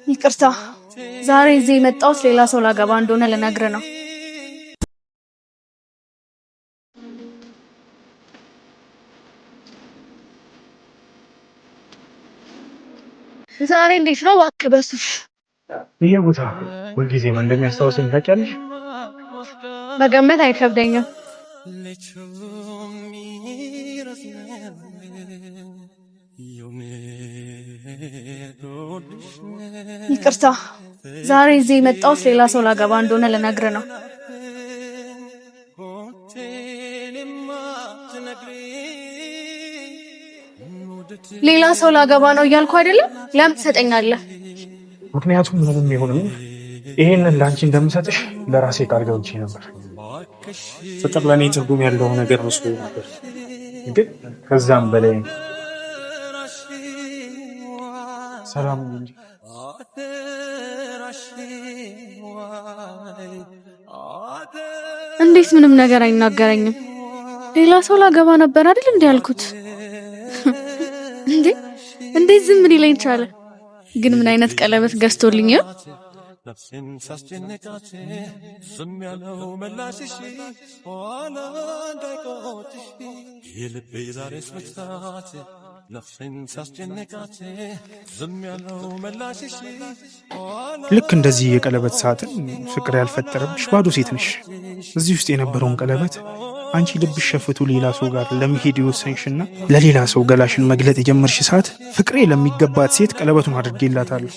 ይቅርታ ዛሬ እዚህ የመጣሁት ሌላ ሰው ላገባ እንደሆነ ልነግርህ ነው። ዛሬ እንዴት ነው እባክህ በሱሽ ይሄ ቦታ ሁልጊዜ ምን እንደሚያስታውሰኝ ታውቂያለሽ? መገመት አይከብደኝም። ይቅርታ ዛሬ እዚህ የመጣሁት ሌላ ሰው ላገባ እንደሆነ ልነግርህ ነው። ሌላ ሰው ላገባ ነው እያልኩ አይደለም? ለምን ትሰጠኛለህ? ምክንያቱም ምንም ይሁን ይሄንን ላንቺ እንደምሰጥሽ ለራሴ ቃል ገብቼ ነበር። ፍቅር ለኔ ትርጉም ያለው ነገር መስሎ ነበር፣ ግን ከዛም በላይ ሰላም እንጂ እንዴት ምንም ነገር አይናገረኝም? ሌላ ሰው ላገባ ነበር አይደል እንዴ ያልኩት? እንዴት ዝም ሊለኝ ቻለ? ግን ምን አይነት ቀለበት ገዝቶልኝ? ነፍሴን ሳስጨነቃት ዝም ያለው መላሽሽ ኋላ እንዳይቆጭሽ የልቤ ዛሬስ መችታት ነፍሴን ሳስጨነቃት ዝም ያለው መላሽሽ ልክ እንደዚህ የቀለበት ሳጥን ፍቅር ያልፈጠረብሽ ባዶ ሴት ነሽ። እዚህ ውስጥ የነበረውን ቀለበት አንቺ ልብሽ ሸፍቶ ሌላ ሰው ጋር ለመሄድ የወሰንሽና ለሌላ ሰው ገላሽን መግለጥ የጀመርሽ ሰዓት ፍቅሬ ለሚገባት ሴት ቀለበቱን አድርጌላታለሁ።